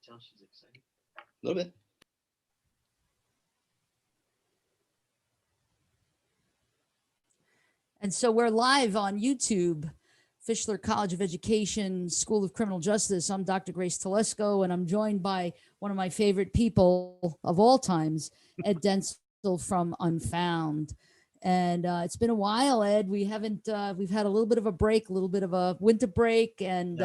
tell she's excited? A little bit. And so we're live on YouTube, Fischler College of Education, School of Criminal Justice. I'm Dr. Grace Telesco, and I'm joined by one of my favorite people of all times, Ed Dentzel from Unfound. And it's been a while, Ed. We haven't. We've had a little bit of a break, a little bit of a winter break, and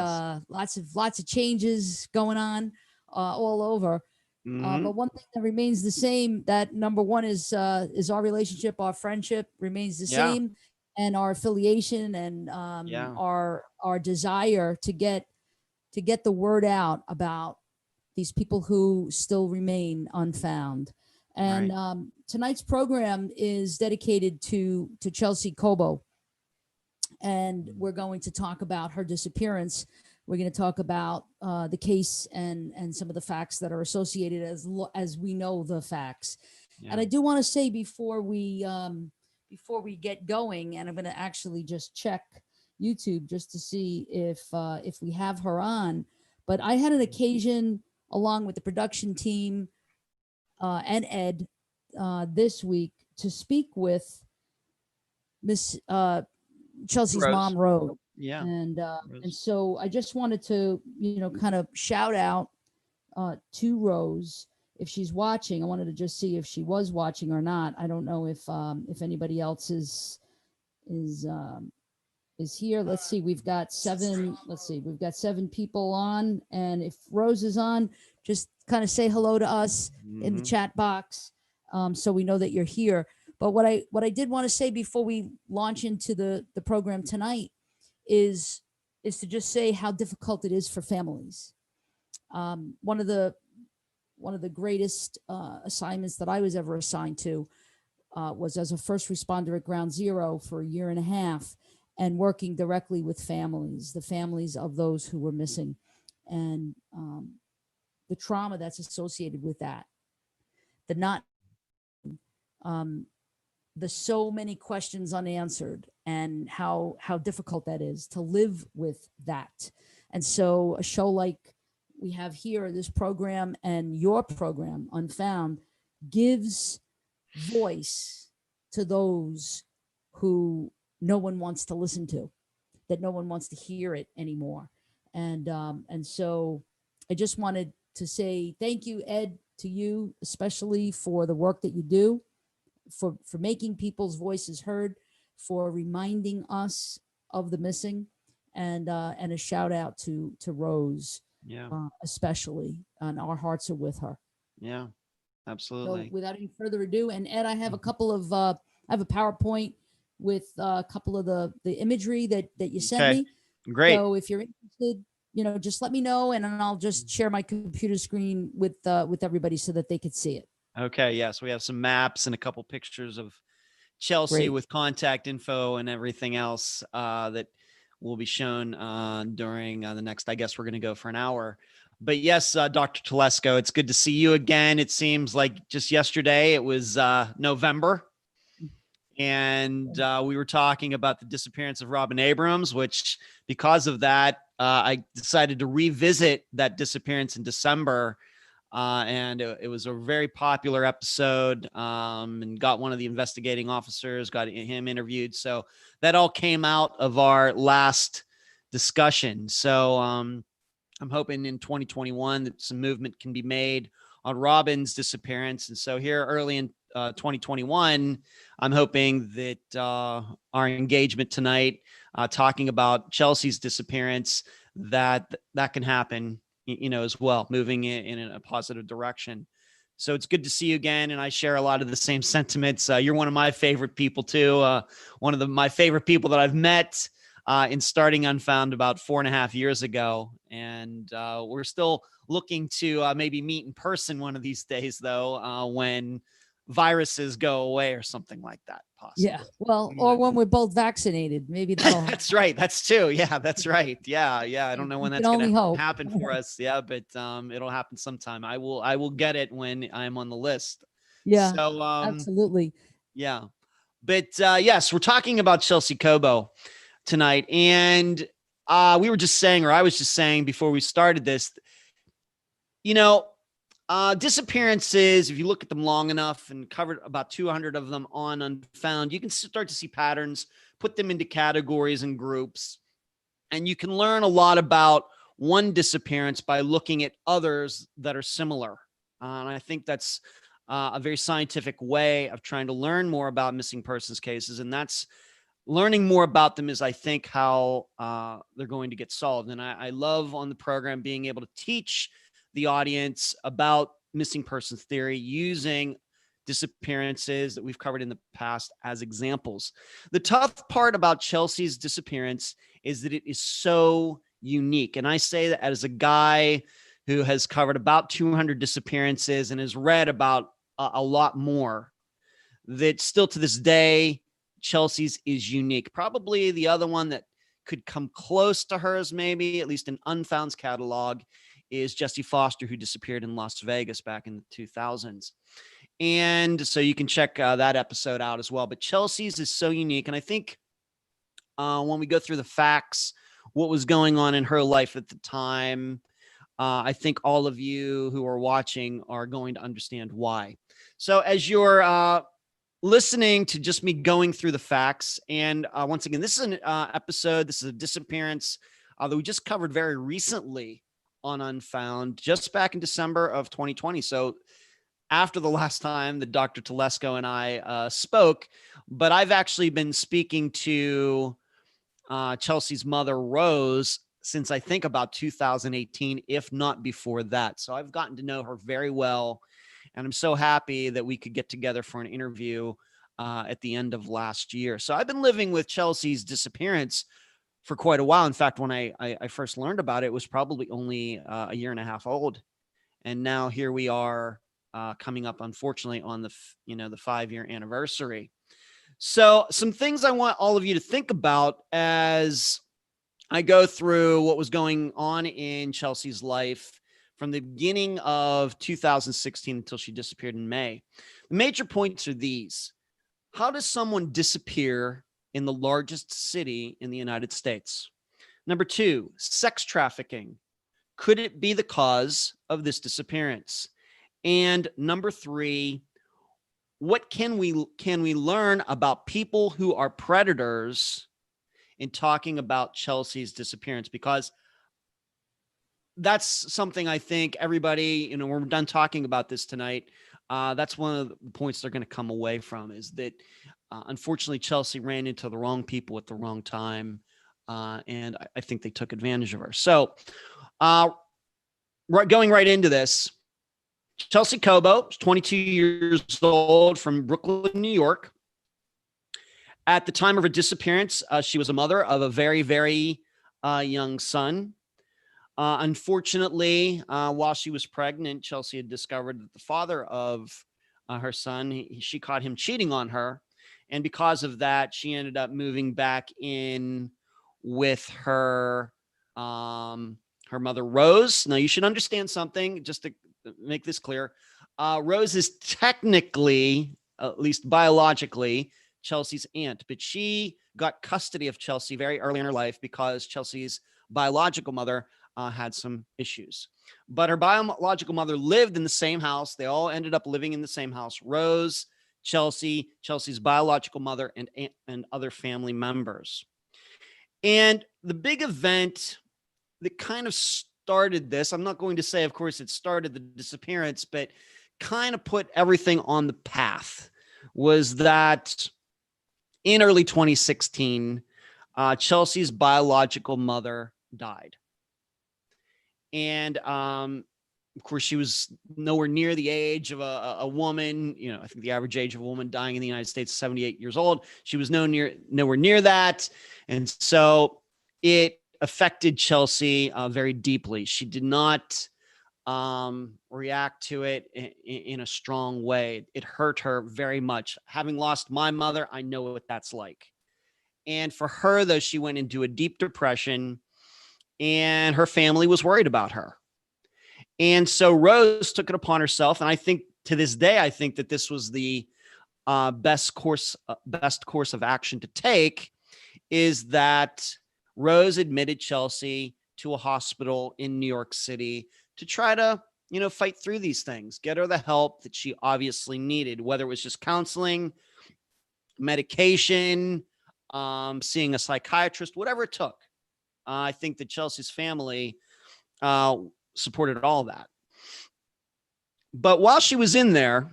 lots of changes going on all over. Mm-hmm. But one thing that remains the same, that number one is our relationship, our friendship remains the same, and our affiliation and our desire to get the word out about these people who still remain unfound. And tonight's program is dedicated to Chelsea Cobo, and we're going to talk about her disappearance. We're going to talk about the case and some of the facts that are associated as we know the facts. Yeah. And I do want to say before we get going, and I'm going to actually just check YouTube just to see if we have her on. But I had an occasion, along with the production team and Ed, this week to speak with Miss Chelsea's mom, Rose. Yeah. And so I just wanted to, kind of shout out to Rose if she's watching. I wanted to just see if she was watching or not. I don't know if anybody else is here. Let's see. We've got 7 people on, and if Rose is on, just kind of say hello to us in the chat box, so we know that you're here. But what I did want to say before we launch into the program tonight is to just say how difficult it is for families. One of the greatest assignments that I was ever assigned to was as a first responder at Ground Zero for a year and a half, and working directly with the families of those who were missing, and the trauma that's associated with that, the so many questions unanswered, and how difficult that is to live with that. And so a show like we have here, this program and your program, Unfound, gives voice to those who no one wants to listen to, that no one wants to hear it anymore. And so I just wanted to say thank you, Ed, to you, especially for the work that you do, for making people's voices heard, for reminding us of the missing, and a shout out to Rose, especially, and our hearts are with her. Yeah, absolutely. So without any further ado, and Ed, I have a couple of I have a PowerPoint with a couple of the imagery that you sent me. Great. So if you're interested, just let me know, and then I'll just share my computer screen with everybody so that they could see it. Okay. Yes, we have some maps and a couple pictures of Chelsea with contact info and everything else that will be shown during the next. I guess we're going to go for an hour. But yes, Dr. Telesco, it's good to see you again. It seems like just yesterday it was November, and we were talking about the disappearance of Robin Abrams, which because of that, I decided to revisit that disappearance in December. And it was a very popular episode, and got one of the investigating officers, got him interviewed. So that all came out of our last discussion. So I'm hoping in 2021 that some movement can be made on Robin's disappearance. And so here early in 2021, I'm hoping that our engagement tonight, talking about Chelsea's disappearance, that can happen, as well, moving in a positive direction. So it's good to see you again. And I share a lot of the same sentiments. You're one of my favorite people too. One of my favorite people that I've met in starting Unfound about 4.5 years ago. And we're still looking to maybe meet in person one of these days, though, when viruses go away or something like that. Possibly. Yeah. Well, or when we're both vaccinated, maybe that'll That's right. That's too. Yeah, that's right. Yeah. I don't know when that's going to happen for us. Yeah, but it'll happen sometime. I will get it when I'm on the list. Yeah. So absolutely. Yeah. But yes, we're talking about Chelsea Cobo tonight, and we were just saying, or I was just saying before we started this, Disappearances, if you look at them long enough and covered about 200 of them on Unfound, you can start to see patterns, put them into categories and groups, and you can learn a lot about one disappearance by looking at others that are similar. And I think that's a very scientific way of trying to learn more about missing persons cases. And that's learning more about them is, I think, how they're going to get solved. And I love on the program being able to teach the audience about missing persons theory using disappearances that we've covered in the past as examples. The tough part about Chelsea's disappearance is that it is so unique. And I say that as a guy who has covered about 200 disappearances and has read about a lot more, that still to this day, Chelsea's is unique. Probably the other one that could come close to hers, maybe, at least in Unfound's catalog, is Jesse Foster, who disappeared in Las Vegas back in the 2000s. And so you can check that episode out as well. But Chelsea's is so unique. And I think when we go through the facts, what was going on in her life at the time, I think all of you who are watching are going to understand why. So as you're listening to just me going through the facts, and once again, this is an episode, this is a disappearance that we just covered very recently on Unfound, just back in December of 2020. So after the last time that Dr. Telesco and I spoke, but I've actually been speaking to Chelsea's mother, Rose, since I think about 2018, if not before that. So I've gotten to know her very well, and I'm so happy that we could get together for an interview at the end of last year. So I've been living with Chelsea's disappearance for quite a while. In fact, when I first learned about it, it was probably only a year and a half old. And now here we are coming up, unfortunately, on the 5-year anniversary. So some things I want all of you to think about as I go through what was going on in Chelsea's life from the beginning of 2016 until she disappeared in May. The major points are these. How does someone disappear in the largest city in the United States? Number 2, sex trafficking. Could it be the cause of this disappearance? And number 3, what can we learn about people who are predators in talking about Chelsea's disappearance? Because that's something I think everybody, when we're done talking about this tonight, that's one of the points they're going to come away from, is that unfortunately Chelsea ran into the wrong people at the wrong time, and I think they took advantage of her. So going right into this, Chelsea Cobo is 22 years old from Brooklyn, New York. At the time of her disappearance, she was a mother of a very, very young son. Unfortunately, while she was pregnant, Chelsea had discovered that the father of her son, she caught him cheating on her. And because of that, she ended up moving back in with her mother, Rose. Now, you should understand something, just to make this clear. Rose is technically, at least biologically, Chelsea's aunt, but she got custody of Chelsea very early in her life because Chelsea's biological mother had some issues. But her biological mother lived in the same house. They all ended up living in the same house. Rose, Chelsea, Chelsea's biological mother, and other family members. And the big event that kind of started this, I'm not going to say, of course, it started the disappearance, but kind of put everything on the path, was that in early 2016, Chelsea's biological mother died. And of course, she was nowhere near the age of a woman. I think the average age of a woman dying in the United States is 78 years old. She was nowhere near that. And so it affected Chelsea very deeply. She did not react to it in a strong way. It hurt her very much. Having lost my mother, I know what that's like. And for her, though, she went into a deep depression, and her family was worried about her. And so Rose took it upon herself. And I think to this day, I think that this was the best course of action to take, is that Rose admitted Chelsea to a hospital in New York City to try to, fight through these things, get her the help that she obviously needed, whether it was just counseling, medication, seeing a psychiatrist, whatever it took. I think that Chelsea's family supported all that. But while she was in there,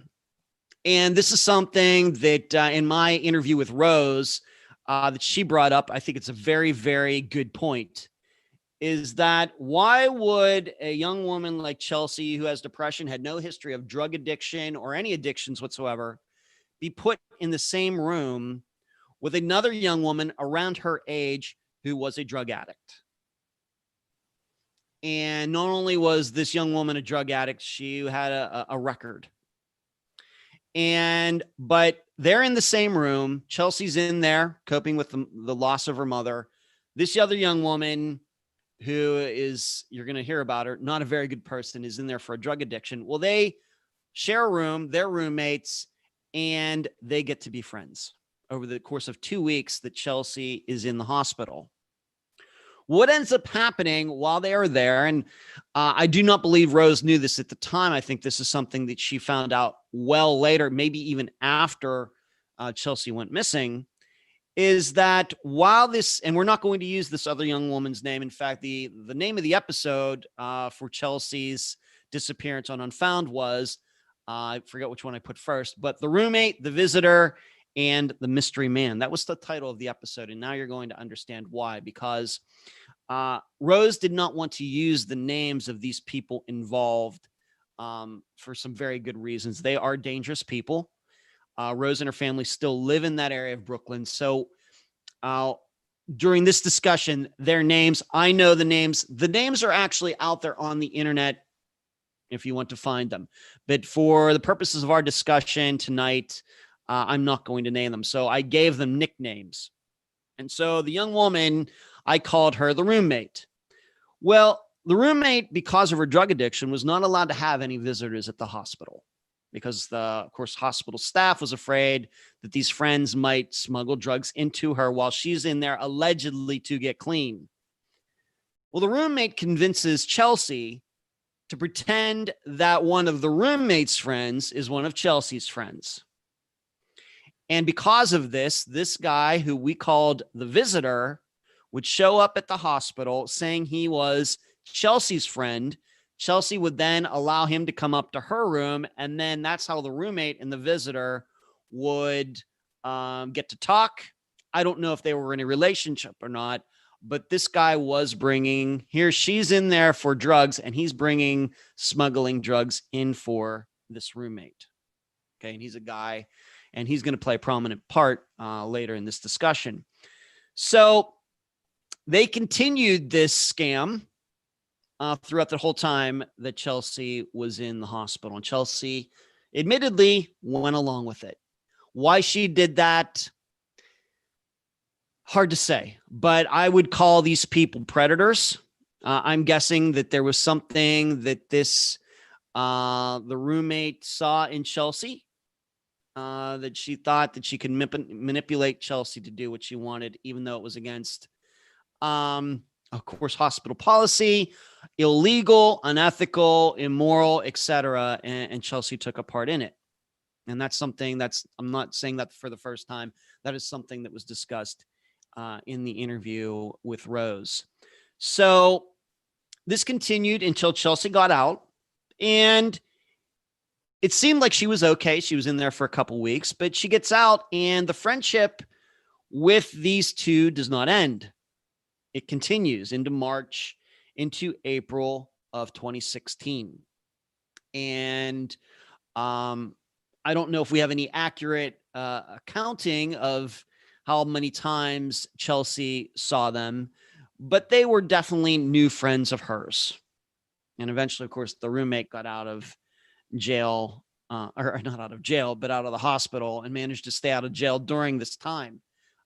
and this is something that in my interview with Rose that she brought up, I think it's a very, very good point, is that why would a young woman like Chelsea, who has depression, had no history of drug addiction or any addictions whatsoever, be put in the same room with another young woman around her age who was a drug addict? And not only was this young woman a drug addict, she had a record. But they're in the same room. Chelsea's in there coping with the loss of her mother. This other young woman, who is, you're going to hear about her, not a very good person, is in there for a drug addiction. Well, they share a room, they're roommates, and they get to be friends over the course of 2 weeks that Chelsea is in the hospital. What ends up happening while they are there, and I do not believe Rose knew this at the time. I think this is something that she found out well later, maybe even after Chelsea went missing, is that while this, and we're not going to use this other young woman's name. In fact, the name of the episode for Chelsea's disappearance on Unfound was, I forget which one I put first, but The Roommate, The Visitor, and The Mystery Man. That was the title of the episode. And now you're going to understand why, because Rose did not want to use the names of these people involved for some very good reasons. They are dangerous people. Rose and her family still live in that area of Brooklyn. So during this discussion, their names, I know the names. The names are actually out there on the internet if you want to find them. But for the purposes of our discussion tonight, I'm not going to name them. So I gave them nicknames. And so the young woman, I called her the roommate. Well, the roommate, because of her drug addiction, was not allowed to have any visitors at the hospital because of course, hospital staff was afraid that these friends might smuggle drugs into her while she's in there allegedly to get clean. Well, the roommate convinces Chelsea to pretend that one of the roommate's friends is one of Chelsea's friends. And because of this guy who we called the visitor would show up at the hospital saying he was Chelsea's friend. Chelsea would then allow him to come up to her room. And then that's how the roommate and the visitor would get to talk. I don't know if they were in a relationship or not, but this guy was bringing here. She's in there for drugs and he's bringing smuggling drugs in for this roommate. Okay. And he's a guy and he's going to play a prominent part later in this discussion. So they continued this scam throughout the whole time that Chelsea was in the hospital. And Chelsea admittedly went along with it. Why she did that, hard to say. But I would call these people predators. I'm guessing that there was something that the roommate saw in Chelsea that she thought that she could manipulate Chelsea to do what she wanted, even though it was against of course, hospital policy, illegal, unethical, immoral, etc. And Chelsea took a part in it. And that's something I'm not saying that for the first time. That is something that was discussed in the interview with Rose. So this continued until Chelsea got out. And it seemed like she was okay. She was in there for a couple weeks, but she gets out and the friendship with these two does not end. It continues into March, into April of 2016. And I don't know if we have any accurate accounting of how many times Chelsea saw them, but they were definitely new friends of hers. And eventually, of course, the roommate got out of jail, or not out of jail, but out of the hospital and managed to stay out of jail during this time.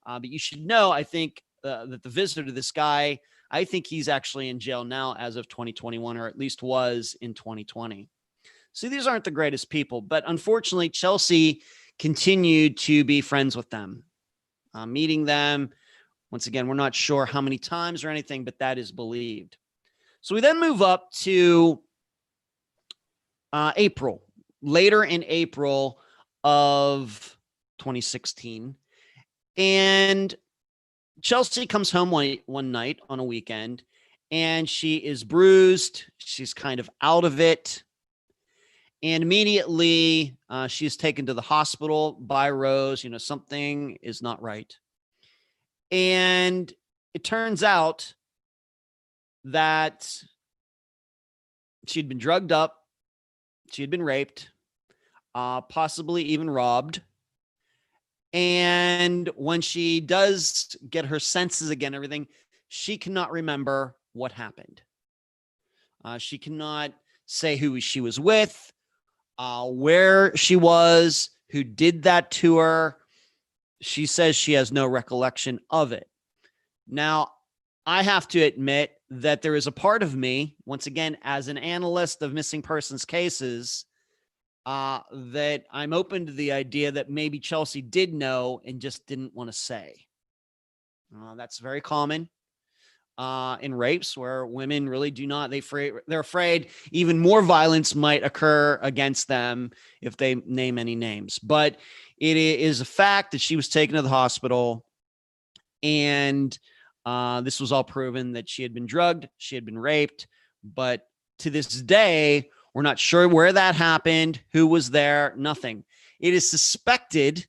But you should know, I think, that the visitor to this guy, I think he's actually in jail now as of 2021, or at least was in 2020. So these aren't the greatest people, but unfortunately, Chelsea continued to be friends with them, meeting them. Once again, we're not sure how many times or anything, but that is believed. So we then move up to later in April of 2016. And Chelsea comes home one night on a weekend, and she is bruised. She's kind of out of it. And immediately she's taken to the hospital by Rose. Something is not right. And it turns out that she'd been drugged up. She had been raped, possibly even robbed. And when she does get her senses again, everything, she cannot remember what happened. She cannot say who she was with, where she was, who did that to her. She says she has no recollection of it. Now, I have to admit that there is a part of me, once again, as an analyst of missing persons cases, that I'm open to the idea that maybe Chelsea did know and just didn't want to say. That's very common in rapes, where women really do not. They're afraid even more violence might occur against them if they name any names. But it is a fact that she was taken to the hospital, and this was all proven that she had been drugged, she had been raped. But to this day, we're not sure where that happened, who was there, nothing. It is suspected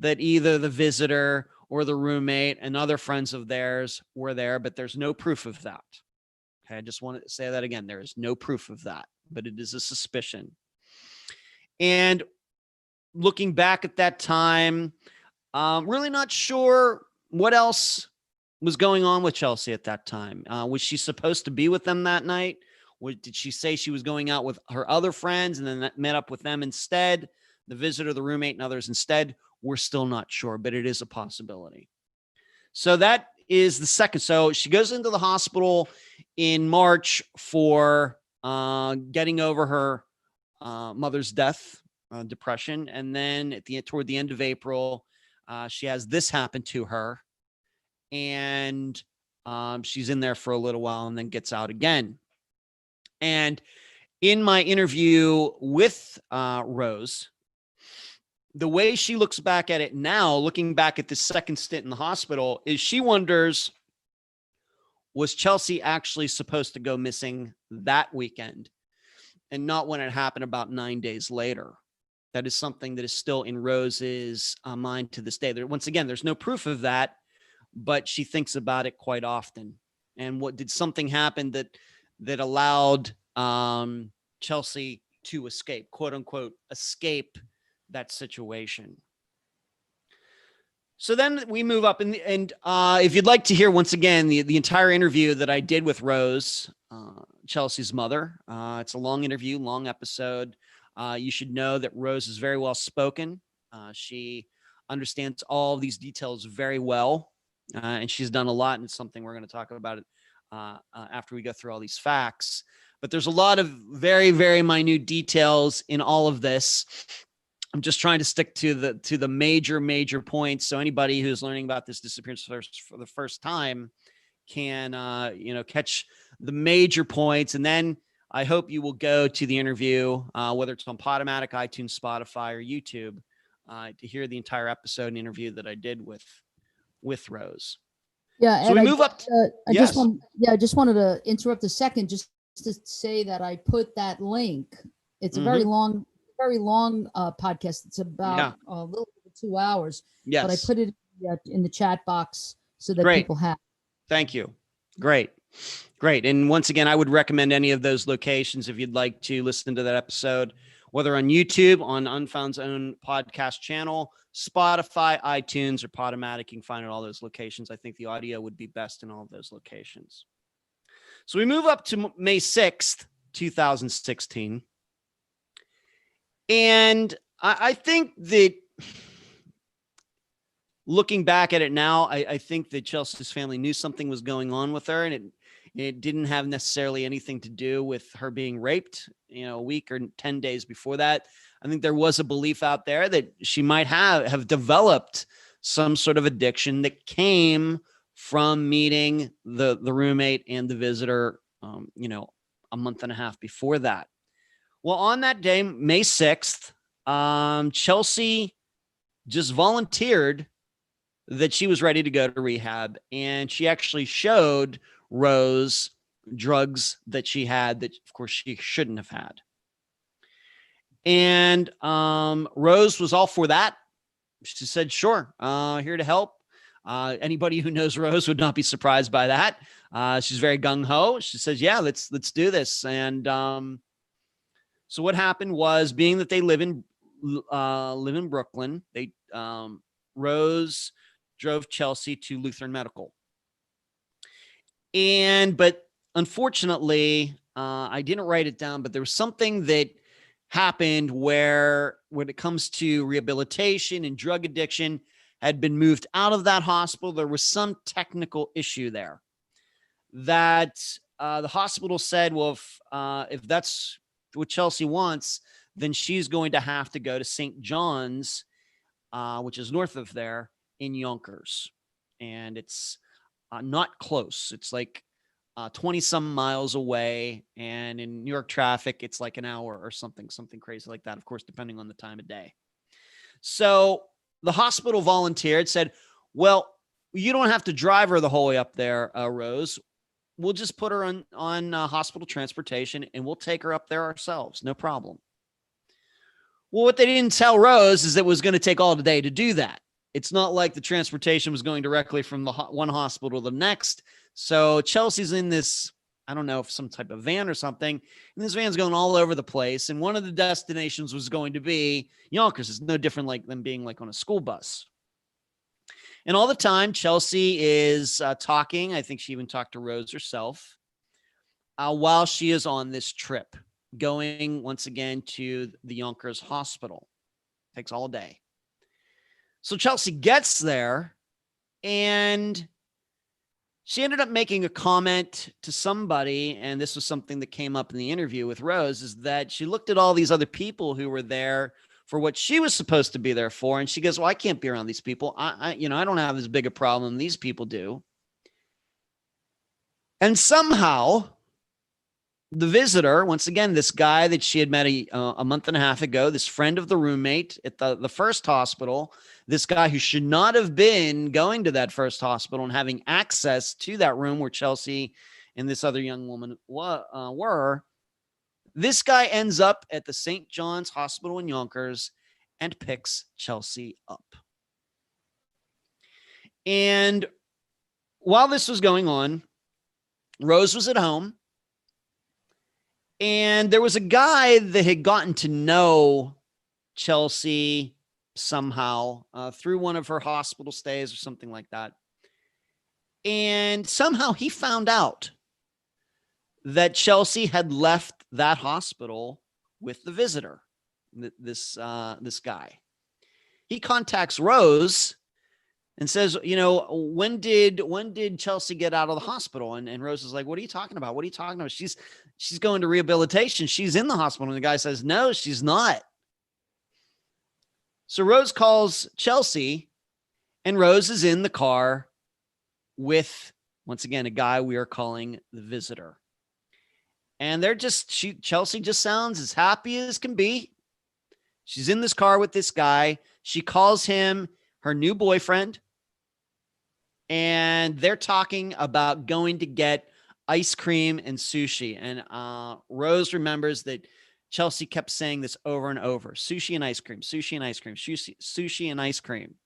that either the visitor or the roommate and other friends of theirs were there, but there's no proof of that. Okay, I just want to say that again. There is no proof of that, but it is a suspicion. And looking back at that time, really not sure what else was going on with Chelsea at that time. Was she supposed to be with them that night? Did she say she was going out with her other friends and then met up with them instead? The visitor, the roommate, and others instead? We're still not sure, but it is a possibility. So that is the second. So she goes into the hospital in March for getting over her mother's death, depression. And then toward the end of April, she has this happen to her. And she's in there for a little while and then gets out again. And in my interview with Rose, the way she looks back at it now, looking back at this second stint in the hospital, is she wonders, was Chelsea actually supposed to go missing that weekend and not when it happened about 9 days later? That is something that is still in Rose's mind to this day. Once again, there's no proof of that, but she thinks about it quite often. And did something happen that allowed Chelsea to escape, quote unquote, escape that situation? So then we move up, and if you'd like to hear once again the entire interview that I did with Rose, Chelsea's mother, it's a long interview, long episode. You should know that Rose is very well spoken. She understands all of these details very well, and she's done a lot, and it's something we're going to talk about after we go through all these facts. But there's a lot of very, very minute details in all of this. I'm just trying to stick to the major points, so anybody who's learning about this disappearance for the first time can catch the major points. And then I hope you will go to the interview, whether it's on Podomatic, iTunes, Spotify, or YouTube, to hear the entire episode and interview that I did with Rose. Yeah, so we move up. I just wanted to interrupt a second, just to say that I put that link. It's a very long podcast. It's about a little over 2 hours. Yes. But I put it in the chat box so that people have. Thank you. Great. And once again, I would recommend any of those locations if you'd like to listen to that episode, whether on YouTube, on Unfound's own podcast channel, Spotify, iTunes, or Podomatic. You can find it all those locations. I think the audio would be best in all of those locations. So we move up to May 6th, 2016. And I think that looking back at it now, I think that Chelsea's family knew something was going on with her, and it didn't have necessarily anything to do with her being raped, a week or 10 days before that. I think there was a belief out there that she might have developed some sort of addiction that came from meeting the roommate and the visitor, a month and a half before that. Well, on that day, May 6th, Chelsea just volunteered that she was ready to go to rehab. And she actually showed Rose drugs that she had that, of course, she shouldn't have had. And Rose was all for that. She said, sure, here to help. Anybody who knows Rose would not be surprised by that. She's very gung-ho. She says, yeah, let's do this. And so what happened was, being that they live in Brooklyn, they Rose drove Chelsea to Lutheran Medical. But unfortunately, I didn't write it down, but there was something that happened where, when it comes to rehabilitation and drug addiction, had been moved out of that hospital. There was some technical issue there that the hospital said, well, if that's what Chelsea wants, then she's going to have to go to St. John's, which is north of there, in Yonkers. And it's not close. It's like 20 some miles away. And in New York traffic, it's like an hour or something crazy like that, of course, depending on the time of day. So the hospital volunteered, said, well, you don't have to drive her the whole way up there, Rose. We'll just put her on hospital transportation, and we'll take her up there ourselves. No problem. Well, what they didn't tell Rose is that it was going to take all the day to do that. It's not like the transportation was going directly from the one hospital to the next. So Chelsea's in this, I don't know, if some type of van or something, and this van's going all over the place. And one of the destinations was going to be Yonkers. It's no different like them being like on a school bus. And all the time, Chelsea is talking. I think she even talked to Rose herself while she is on this trip, going once again to the Yonkers hospital. Takes all day. So Chelsea gets there, and she ended up making a comment to somebody, and this was something that came up in the interview with Rose, is that she looked at all these other people who were there for what she was supposed to be there for, and she goes, well, I can't be around these people. I don't have as big a problem these people do. And somehow the visitor, once again, this guy that she had met a month and a half ago, this friend of the roommate at the first hospital, this guy who should not have been going to that first hospital and having access to that room where Chelsea and this other young woman were, this guy ends up at the St. John's Hospital in Yonkers and picks Chelsea up. And while this was going on, Rose was at home. And there was a guy that had gotten to know Chelsea somehow through one of her hospital stays or something like that. And somehow he found out that Chelsea had left that hospital with the visitor, this guy. He contacts Rose and says, when did Chelsea get out of the hospital? And Rose is like, what are you talking about? What are you talking about? She's going to rehabilitation. She's in the hospital. And the guy says, no, she's not. So Rose calls Chelsea, and Rose is in the car with, once again, a guy we are calling the visitor. And Chelsea just sounds as happy as can be. She's in this car with this guy. She calls him her new boyfriend. And they're talking about going to get ice cream and sushi. And Rose remembers that Chelsea kept saying this over and over: sushi and ice cream, sushi and ice cream, sushi and ice cream.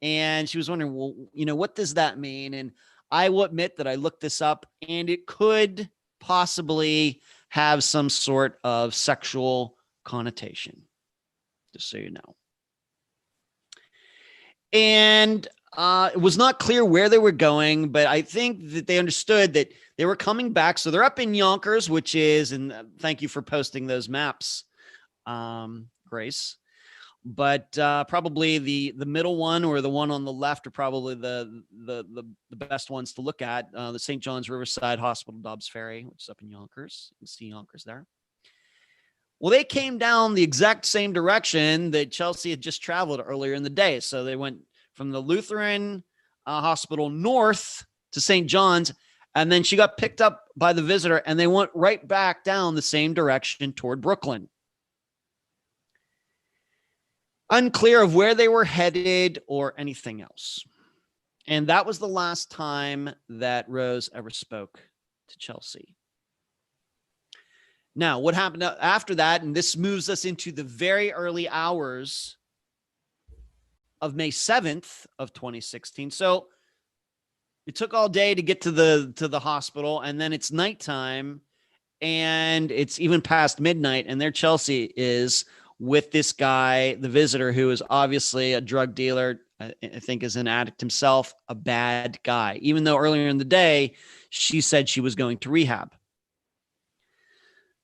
And she was wondering, well, what does that mean? And I will admit that I looked this up, and it could possibly have some sort of sexual connotation, just so you know. And it was not clear where they were going, but I think that they understood that they were coming back. So they're up in Yonkers, which is, and thank you for posting those maps, Grace. But probably the middle one or the one on the left are probably the best ones to look at. The St. John's Riverside Hospital, Dobbs Ferry, which is up in Yonkers. You can see Yonkers there. Well, they came down the exact same direction that Chelsea had just traveled earlier in the day. So they went from the Lutheran Hospital north to St. John's And then she got picked up by the visitor, and they went right back down the same direction toward Brooklyn. Unclear of where they were headed or anything else. And that was the last time that Rose ever spoke to Chelsea. Now, what happened after that, and this moves us into the very early hours of May 7th of 2016. So it took all day to get to the hospital, and then it's nighttime, and it's even past midnight, and there Chelsea is with this guy, the visitor, who is obviously a drug dealer, I think is an addict himself, a bad guy, even though earlier in the day, she said she was going to rehab.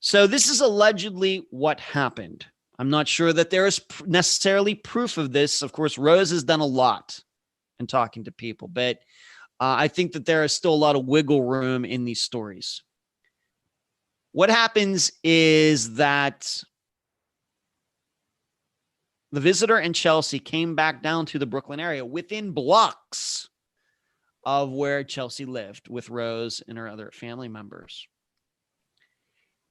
So this is allegedly what happened. I'm not sure that there is necessarily proof of this. Of course, Rose has done a lot in talking to people, but I think that there is still a lot of wiggle room in these stories. What happens is that the visitor and Chelsea came back down to the Brooklyn area within blocks of where Chelsea lived with Rose and her other family members.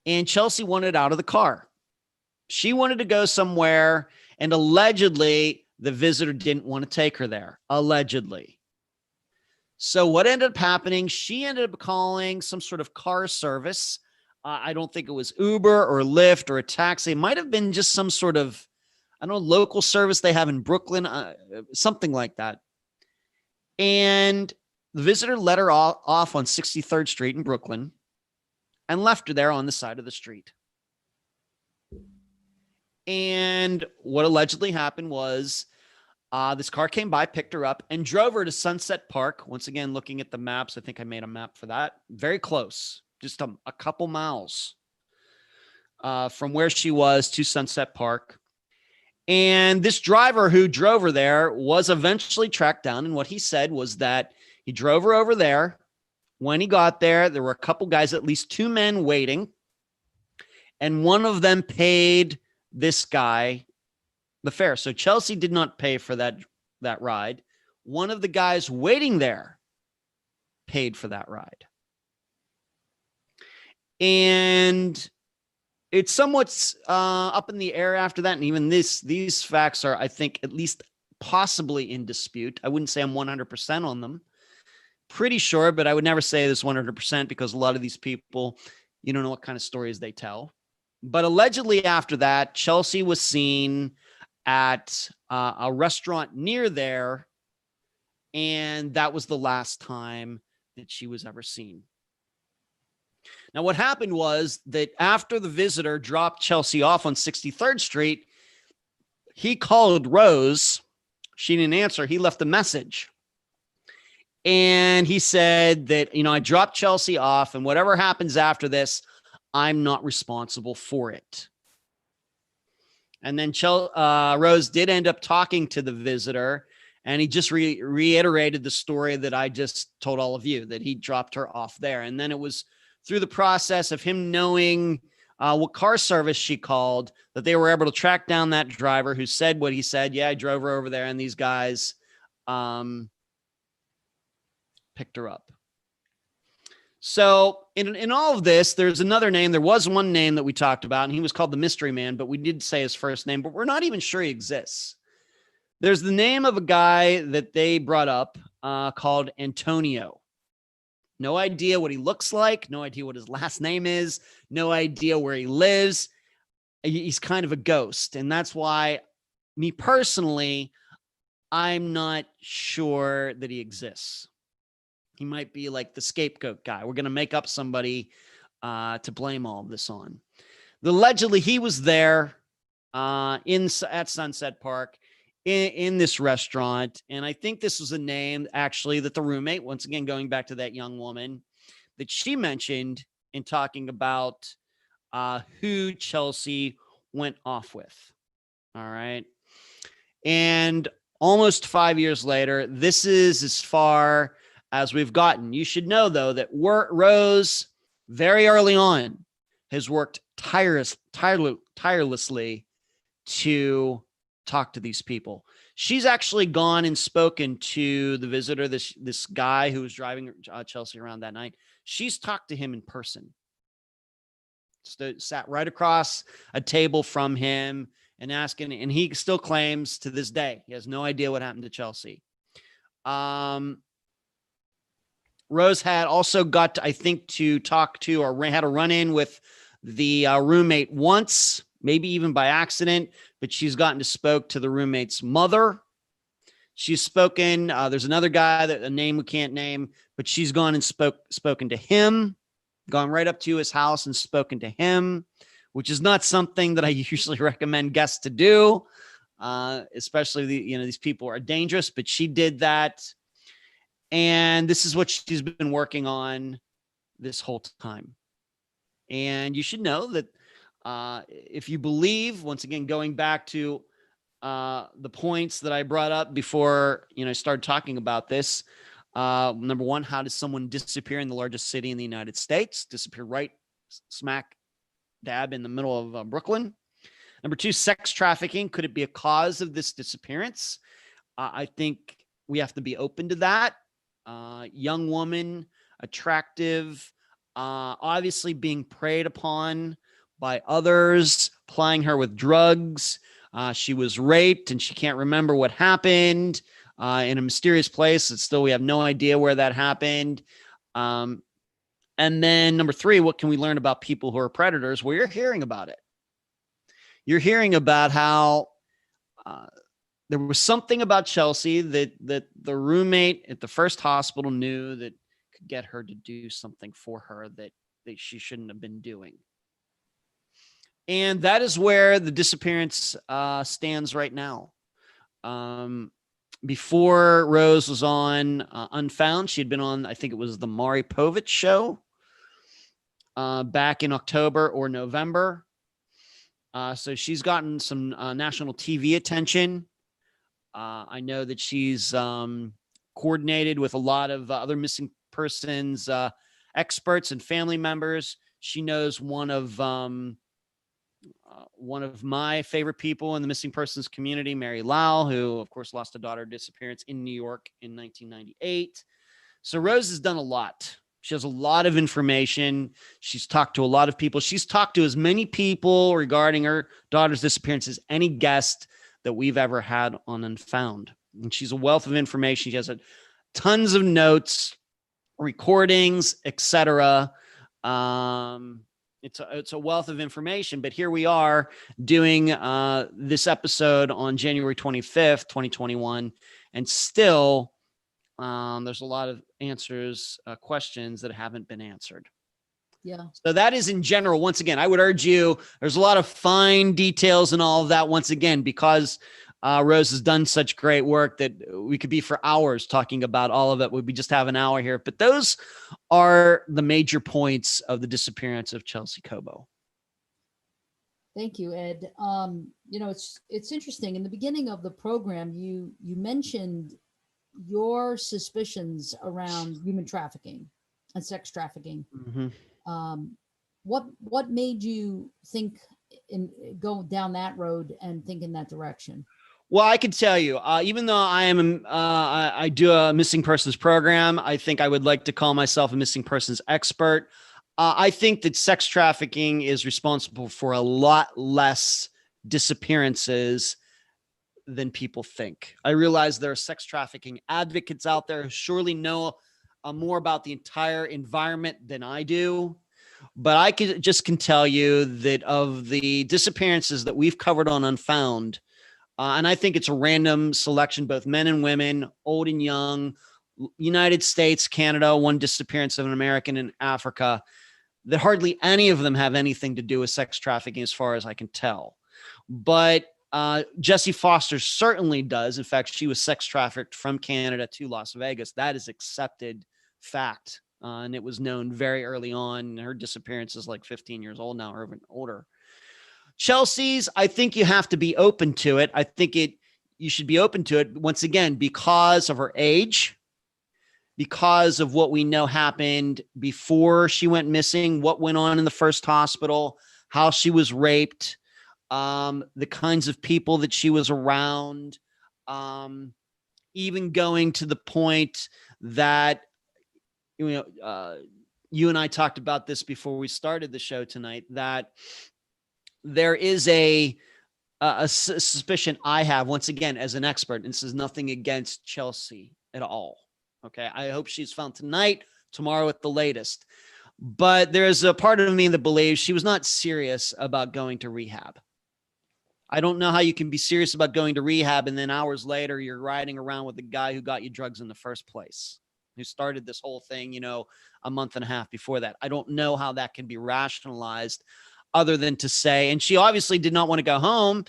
And Chelsea wanted out of the car. She wanted to go somewhere, and allegedly the visitor didn't want to take her there. Allegedly. So what ended up happening, she ended up calling some sort of car service. I don't think it was Uber or Lyft or a taxi. It might have been just some sort of, I don't know, local service they have in Brooklyn, something like that. And the visitor let her off on 63rd Street in Brooklyn and left her there on the side of the street. And what allegedly happened was this car came by, picked her up, and drove her to Sunset Park. Once again, looking at the maps, I think I made a map for that. Very close, just a couple miles from where she was to Sunset Park. And this driver who drove her there was eventually tracked down. And what he said was that he drove her over there. When he got there, there were a couple guys, at least two men waiting. And one of them paid this guy the fare. So Chelsea did not pay for that ride. One of the guys waiting there paid for that ride. And it's somewhat up in the air after that. And even these facts are, I think, at least possibly in dispute. I wouldn't say I'm 100% on them. Pretty sure, but I would never say this 100% because a lot of these people, you don't know what kind of stories they tell. But allegedly after that, Chelsea was seen at a restaurant near there, and that was the last time that she was ever seen. Now, what happened was that after the visitor dropped Chelsea off on 63rd Street, he called Rose. She didn't answer. He left a message. And he said that, I dropped Chelsea off, and whatever happens after this, I'm not responsible for it. And then Rose did end up talking to the visitor, and he just reiterated the story that I just told all of you, that he dropped her off there. And then it was through the process of him knowing what car service she called that they were able to track down that driver who said what he said. Yeah, I drove her over there, and these guys picked her up. So in all of this, there's another name. There was one name that we talked about, and he was called the Mystery Man, but we did say his first name, but we're not even sure he exists. There's the name of a guy that they brought up called Antonio. No idea what he looks like. No idea what his last name is. No idea where he lives. He's kind of a ghost. And that's why, me personally, I'm not sure that he exists. He might be like the scapegoat guy. We're going to make up somebody to blame all of this on. Allegedly, he was there at Sunset Park in this restaurant. And I think this was a name, actually, that the roommate, once again, going back to that young woman, that she mentioned in talking about who Chelsea went off with. All right. And almost 5 years later, this is as far as we've gotten. You should know, though, that Rose, very early on, has worked tirelessly to talk to these people. She's actually gone and spoken to the visitor, this guy who was driving Chelsea around that night. She's talked to him in person. Sat right across a table from him and asking, and he still claims to this day he has no idea what happened to Chelsea. Rose had also got to, I think, to talk to or had a run-in with the roommate once, maybe even by accident, but she's gotten to spoke to the roommate's mother. She's spoken. There's another guy that a name we can't name, but she's gone and spoken to him, gone right up to his house and spoken to him, which is not something that I usually recommend guests to do, especially these people are dangerous, but she did that. And this is what she's been working on this whole time. And you should know that if you believe, once again, going back to the points that I brought up before, I started talking about this. Number one, how does someone disappear in the largest city in the United States? Disappear right smack dab in the middle of Brooklyn. Number two, sex trafficking. Could it be a cause of this disappearance? I think we have to be open to that. Young woman, attractive, obviously being preyed upon by others, plying her with drugs. She was raped and she can't remember what happened in a mysterious place. It's still, we have no idea where that happened. And then number three, what can we learn about people who are predators? Well, you're hearing about it. You're hearing about how there was something about Chelsea that the roommate at the first hospital knew that could get her to do something for her that she shouldn't have been doing. And that is where the disappearance stands right now. Before Rose was on Unfound, she had been on, I think it was the Maury Povich show back in October or November. So she's gotten some national TV attention. I know that she's coordinated with a lot of other missing persons experts and family members. She knows one of my favorite people in the missing persons community, Mary Lau, who of course lost a daughter to disappearance in New York in 1998. So Rose has done a lot. She has a lot of information. She's talked to a lot of people. She's talked to as many people regarding her daughter's disappearance as any guest that we've ever had on Unfound. And she's a wealth of information. She has tons of notes, recordings, etc. It's a wealth of information, but here we are doing this episode on January 25th, 2021, and still there's a lot of questions that haven't been answered. Yeah. So that is in general. Once again, I would urge you, there's a lot of fine details and all of that. Once again, because Rose has done such great work that we could be for hours talking about all of it. We just have an hour here, but those are the major points of the disappearance of Chelsea Cobo. Thank you, Ed. It's interesting. In the beginning of the program, you mentioned your suspicions around human trafficking and sex trafficking. Mm-hmm. What made you think go down that road and think in that direction? Well, I can tell you, even though I do a missing persons program, I think I would like to call myself a missing persons expert. I think that sex trafficking is responsible for a lot less disappearances than people think. I realize there are sex trafficking advocates out there who surely know more about the entire environment than I do. But I can tell you that of the disappearances that we've covered on Unfound, and I think it's a random selection, both men and women, old and young, United States, Canada, one disappearance of an American in Africa, that hardly any of them have anything to do with sex trafficking as far as I can tell. But Jessie Foster certainly does. In fact, she was sex trafficked from Canada to Las Vegas. That is accepted fact. And it was known very early on. Her disappearance is like 15 years old now, or even older. Chelsea's, I think you have to be open to it. I think you should be open to it, once again, because of her age, because of what we know happened before she went missing, what went on in the first hospital, how she was raped, the kinds of people that she was around. even going to the point that, you and I talked about this before we started the show tonight, that there is a suspicion I have, once again, as an expert, and this is nothing against Chelsea at all. Okay. I hope she's found tonight, tomorrow at the latest. But there's a part of me that believes she was not serious about going to rehab. I don't know how you can be serious about going to rehab and then hours later you're riding around with the guy who got you drugs in the first place, who started this whole thing, a month and a half before that. I don't know how that can be rationalized other than to say, and she obviously did not want to go home.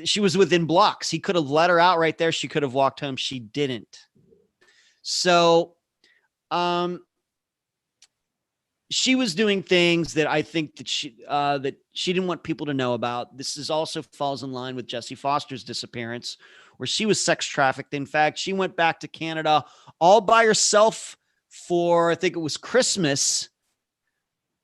She was within blocks. He could have let her out right there. She could have walked home. She didn't. So, she was doing things that I think that she didn't want people to know about. This is also falls in line with Jessie Foster's disappearance, where she was sex trafficked. In fact, she went back to Canada all by herself for, I think it was Christmas.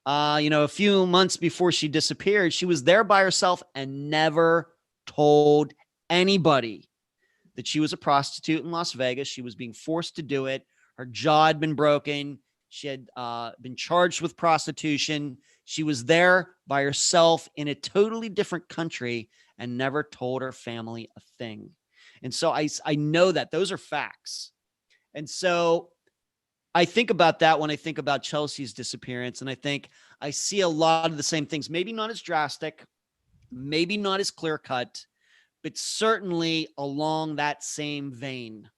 A few months before she disappeared, she was there by herself and never told anybody that she was a prostitute in Las Vegas. She was being forced to do it. Her jaw had been broken. She had been charged with prostitution. She was there by herself in a totally different country and never told her family a thing. And so I know that those are facts. And so I think about that when I think about Chelsea's disappearance. And I think I see a lot of the same things, maybe not as drastic, maybe not as clear cut, but certainly along that same vein.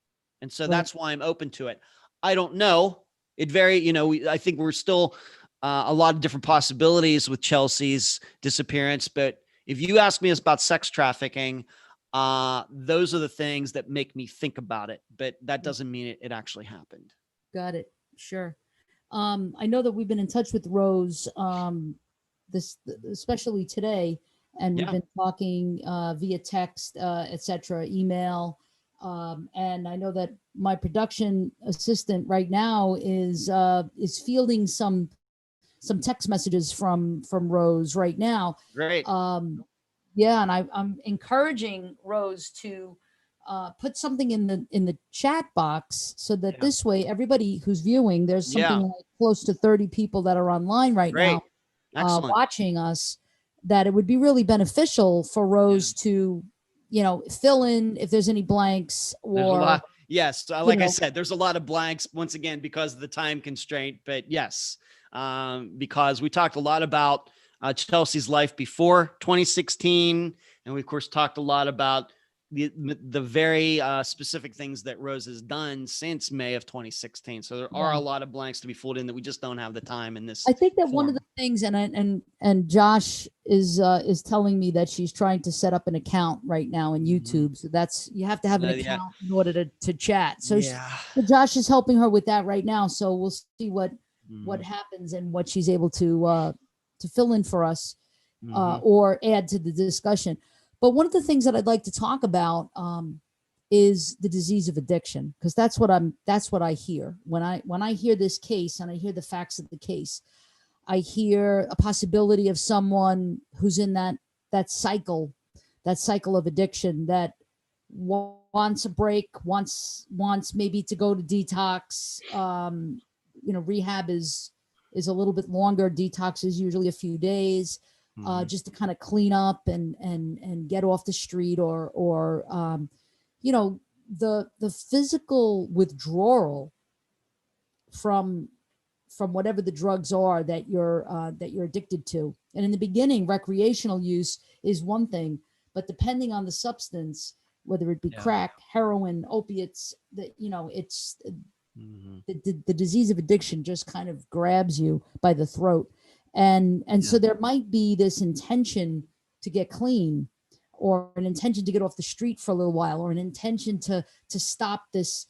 And so that's why I'm open to it. I don't know. I think we're still a lot of different possibilities with Chelsea's disappearance. But if you ask me about sex trafficking, those are the things that make me think about it. But that doesn't mean it actually happened. Got it. Sure. I know that we've been in touch with Rose, especially today, and we've been talking via text, etc., email. And I know that my production assistant right now is fielding some text messages from Rose right now. Great. And I'm encouraging Rose to put something in the chat box so that this way everybody who's viewing, there's something like close to 30 people that are online right now watching us, that it would be really beneficial for Rose to fill in if there's any blanks or. Yes. Like I said, there's a lot of blanks once again, because of the time constraint, but yes, because we talked a lot about Chelsea's life before 2016. And we of course talked a lot about the very specific things that Rose has done since May of 2016. So there are a lot of blanks to be filled in that we just don't have the time in this. I think that one of the things, and Josh is telling me that she's trying to set up an account right now in YouTube. So that's, you have to have an account in order to chat. So, so Josh is helping her with that right now. So we'll see what happens and what she's able to fill in for us or add to the discussion. But one of the things that I'd like to talk about is the disease of addiction, because that's what I hear when I hear this case and I hear the facts of the case. I hear a possibility of someone who's in that cycle of addiction, that wants a break, wants maybe to go to detox. Rehab is a little bit longer. Detox is usually a few days. Just to kind of clean up and get off the street, or the physical withdrawal from whatever the drugs are that you're addicted to. And in the beginning, recreational use is one thing, but depending on the substance, whether it be crack, heroin, opiates, it's the disease of addiction just kind of grabs you by the throat. And so there might be this intention to get clean, or an intention to get off the street for a little while, or an intention to stop this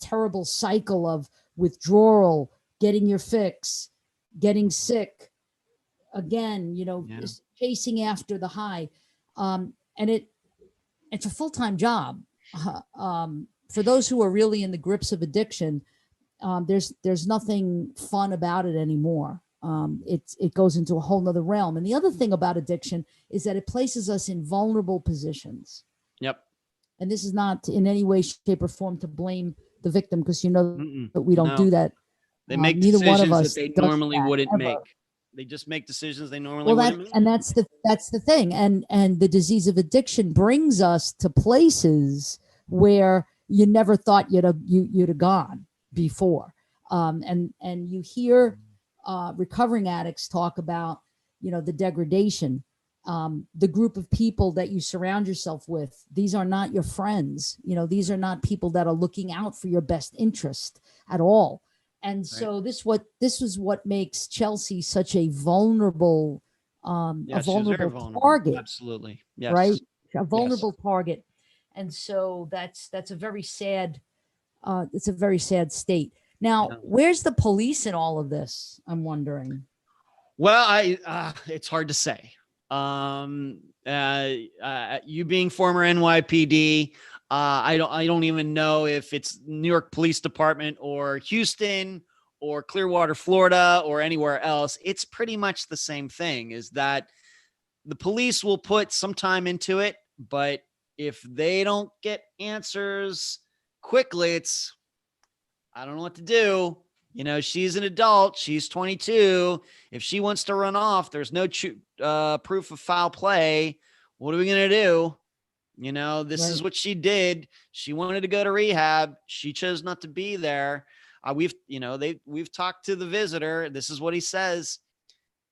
terrible cycle of withdrawal, getting your fix, getting sick again, just chasing after the high. And it's a full-time job. For those who are really in the grips of addiction, there's nothing fun about it anymore. It goes into a whole nother realm. And the other thing about addiction is that it places us in vulnerable positions. Yep. and this is not in any way, shape, or form to blame the victim, because that we don't No. do that. They make Neither one of decisions us that they does normally that, wouldn't ever. make. They just make decisions they normally wouldn't make. And that's the thing. And the disease of addiction brings us to places where you never thought you'd have gone before. And you hear recovering addicts talk about, the degradation, the group of people that you surround yourself with. These are not your friends. These are not people that are looking out for your best interest at all. And so this is what makes Chelsea such a vulnerable, vulnerable target. Absolutely. Yes. Right. A vulnerable target. And so that's a very sad, it's a very sad state. Now, where's the police in all of this? I'm wondering. Well, it's hard to say. You being former NYPD, I don't even know if it's New York Police Department or Houston or Clearwater, Florida, or anywhere else. It's pretty much the same thing, is that the police will put some time into it, but if they don't get answers quickly, I don't know what to do. She's an adult. She's 22. If she wants to run off, there's no proof of foul play. What are we going to do? This is what she did. She wanted to go to rehab. She chose not to be there. We've talked to the visitor. This is what he says.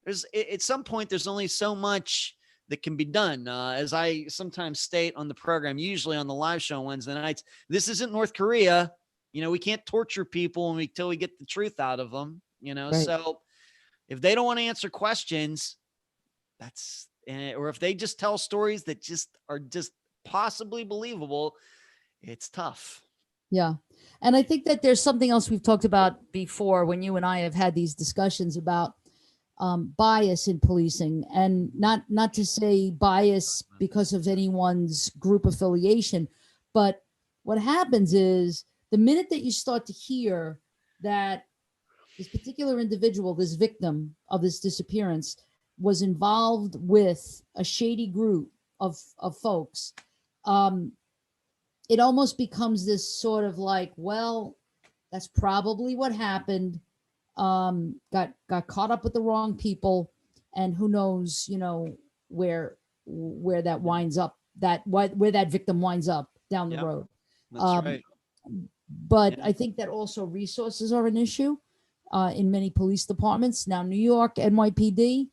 At some point, there's only so much that can be done. As I sometimes state on the program, usually on the live show on Wednesday nights, this isn't North Korea. We can't torture people until we get the truth out of them, Right. So if they don't want to answer questions, or if they just tell stories that are possibly believable, it's tough. Yeah. And I think that there's something else we've talked about before when you and I have had these discussions about bias in policing, and not to say bias because of anyone's group affiliation, but what happens is the minute that you start to hear that this particular individual, this victim of this disappearance, was involved with a shady group of folks, it almost becomes this sort of like, well, that's probably what happened. Got caught up with the wrong people, and who knows, where that winds up, where that victim winds up down the road. That's right. But I think that also resources are an issue in many police departments. Now, New York, NYPD,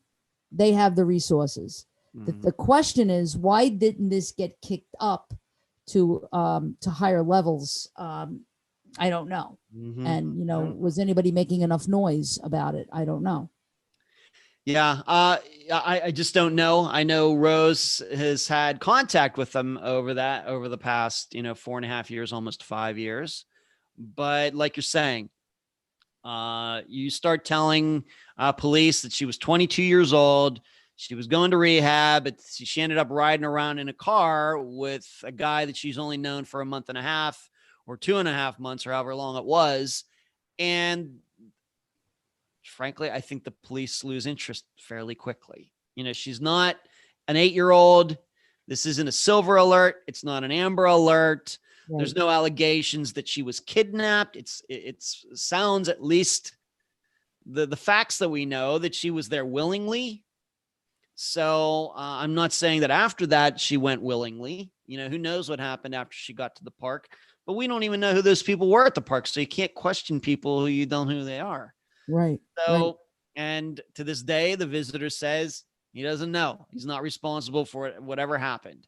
they have the resources. Mm-hmm. The question is, why didn't this get kicked up to higher levels? I don't know. Mm-hmm. And, was anybody making enough noise about it? I don't know. Yeah. I just don't know. I know Rose has had contact with them over the past, 4.5 years, almost 5 years. But like you're saying, you start telling police that she was 22 years old. She was going to rehab, but she ended up riding around in a car with a guy that she's only known for a month and a half or 2.5 months or however long it was. And frankly, I think the police lose interest fairly quickly. She's not an 8-year-old. This isn't a silver alert. It's not an amber alert. Right. There's no allegations that she was kidnapped. It sounds, at least the facts that we know, that she was there willingly. So I'm not saying that after that she went willingly. Who knows what happened after she got to the park, but we don't even know who those people were at the park. So you can't question people who you don't know who they are. Right. So, right. And to this day, the visitor says he doesn't know. He's not responsible for it, whatever happened.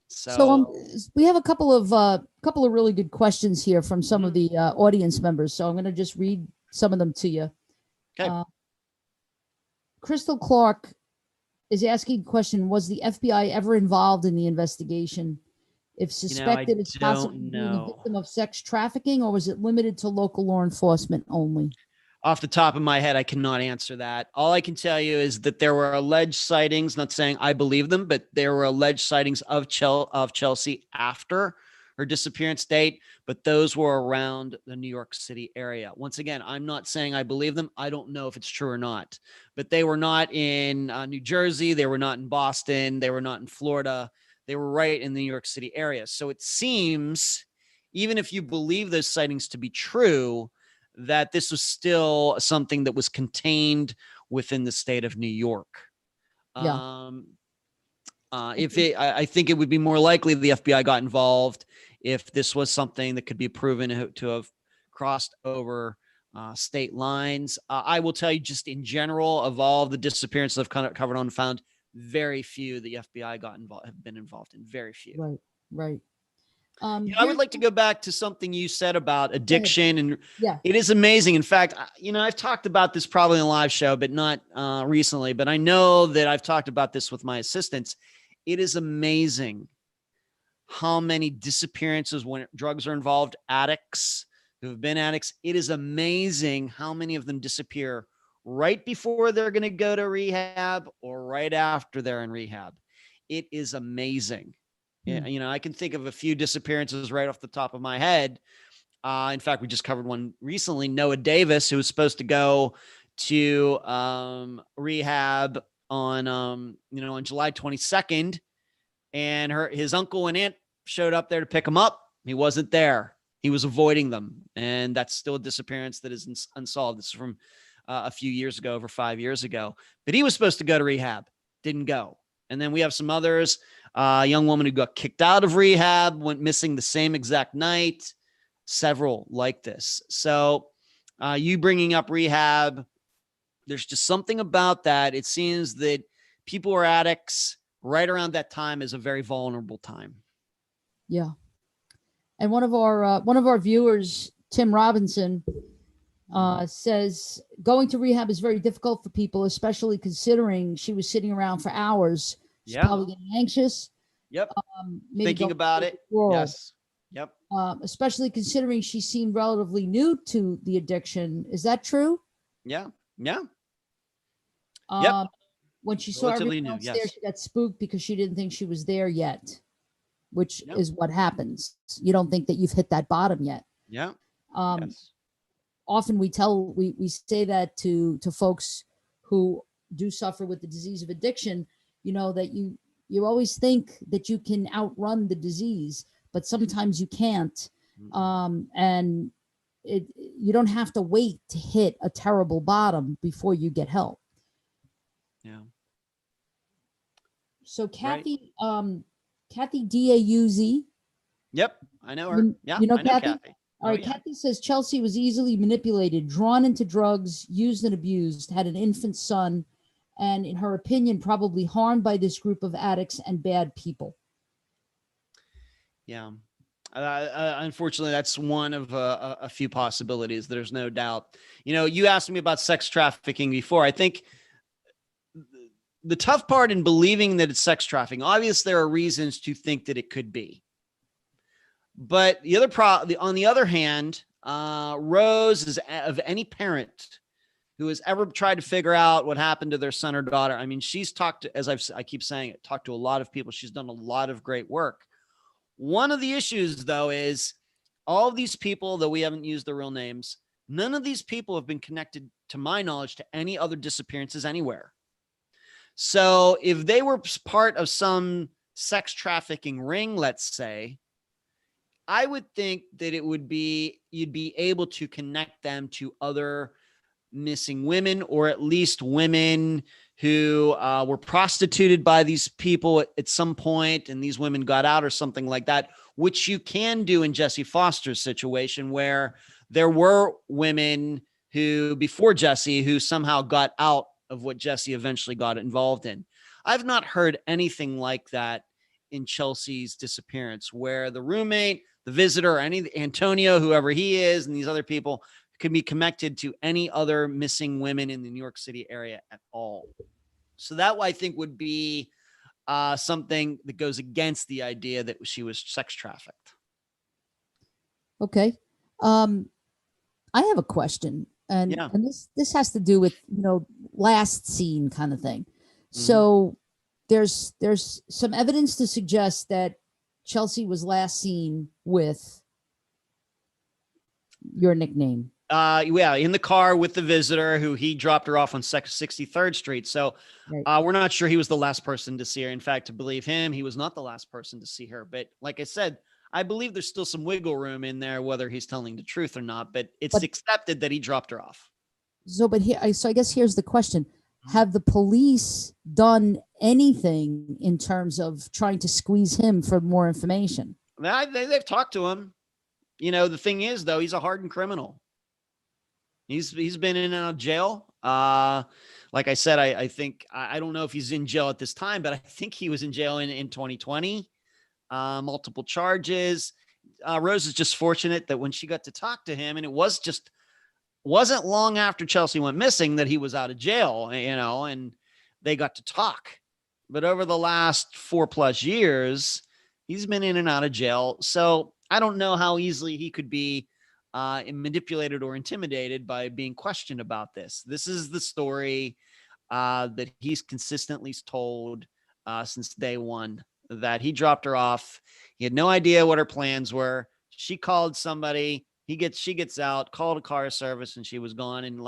So we have a couple of really good questions here from some of the audience members. So I'm going to just read some of them to you. Okay. Crystal Clark is asking a question: was the FBI ever involved in the investigation? If suspected, it's possibly being a victim of sex trafficking, or was it limited to local law enforcement only? Off the top of my head, I cannot answer that. All I can tell you is that there were alleged sightings, not saying I believe them, but there were alleged sightings of Chelsea after her disappearance date, but those were around the New York City area. Once again, I'm not saying I believe them. I don't know if it's true or not, but they were not in New Jersey. They were not in Boston. They were not in Florida. they were right in the New York City area. So it seems, even if you believe those sightings to be true, that this was still something that was contained within the state of New York. Yeah. I think it would be more likely the FBI got involved if this was something that could be proven to have crossed over state lines. I will tell you, just in general, of all the disappearances I've covered on Unfound, very few the FBI have been involved in. Very few. Right. I would like to go back to something you said about addiction, and yeah, it is amazing. In fact, I've talked about this probably in a live show, but not recently. But I know that I've talked about this with my assistants. It is amazing how many disappearances when drugs are involved, addicts who have been addicts. It is amazing how many of them disappear right before they're going to go to rehab or right after they're in rehab. It is amazing. Yeah, I can think of a few disappearances right off the top of my head. In fact, we just covered one recently, Noah Davis, who was supposed to go to rehab on July 22nd, and his uncle and aunt showed up there to pick him up. He wasn't there. He was avoiding them. And that's still a disappearance that is unsolved. This is from a few years ago, over 5 years ago, but he was supposed to go to rehab, didn't go. And then we have some others, a young woman who got kicked out of rehab, went missing the same exact night, several like this. So you bringing up rehab, there's just something about that. It seems that people who are addicts right around that time is a very vulnerable time. Yeah. And one of our viewers, Tim Robinson, says going to rehab is very difficult for people, especially considering she was sitting around for hours. She's probably getting anxious. Yep. Thinking about it. Yes. Yep. Especially considering she seemed relatively new to the addiction. Is that true? Yeah. Yeah. Yep. When she saw everyone else there, she got spooked because she didn't think she was there yet, which is what happens. You don't think that you've hit that bottom yet. Yeah. Often we say that to folks who do suffer with the disease of addiction, that you always think that you can outrun the disease, but sometimes you can't. And you don't have to wait to hit a terrible bottom before you get help. Yeah. So Kathy, Kathy Dauz. Yep, I know her. Yeah, you know I know Kathy. All right, Kathy says Chelsea was easily manipulated, drawn into drugs, used and abused, had an infant son, and in her opinion, probably harmed by this group of addicts and bad people. Yeah. Unfortunately, that's one of a few possibilities. There's no doubt. You asked me about sex trafficking before. I think the tough part in believing that it's sex trafficking, obviously there are reasons to think that it could be. But on the other hand, Rose is of any parent who has ever tried to figure out what happened to their son or daughter. I mean, she's talked to, as I keep saying it, talked to a lot of people. She's done a lot of great work. One of the issues, though, is all of these people, though we haven't used their real names, none of these people have been connected, to my knowledge, to any other disappearances anywhere. So if they were part of some sex trafficking ring, let's say, I would think that you'd be able to connect them to other missing women, or at least women who were prostituted by these people at some point, and these women got out or something like that, which you can do in Jesse Foster's situation, where there were women who, before Jesse, who somehow got out of what Jesse eventually got involved in. I've not heard anything like that in Chelsea's disappearance, where the roommate, the visitor, Antonio, whoever he is, and these other people can be connected to any other missing women in the New York City area at all. So that, I think, would be something that goes against the idea that she was sex trafficked. Okay. I have a question. And this has to do with, last scene kind of thing. Mm-hmm. So there's some evidence to suggest that Chelsea was last seen with your nickname. Yeah, in the car with the visitor who he dropped her off on 63rd Street. So we're not sure he was the last person to see her. In fact, to believe him, he was not the last person to see her. But like I said, I believe there's still some wiggle room in there, whether he's telling the truth or not. But it's accepted that he dropped her off. So, I guess here's the question. Have the police done anything in terms of trying to squeeze him for more information? They've talked to him. You know, the thing is, though, he's a hardened criminal. He's been in and out of jail. Like I said, I think, I don't know if he's in jail at this time, but I think he was in jail in 2020. Multiple charges. Rose is just fortunate that when she got to talk to him, and it wasn't long after Chelsea went missing that he was out of jail, you know, and they got to talk. But over the last 4+ years, he's been in and out of jail. So I don't know how easily he could be manipulated or intimidated by being questioned about this. This is the story that he's consistently told since day one, that he dropped her off. He had no idea what her plans were. She called somebody. She gets out, called a car service, and she was gone. And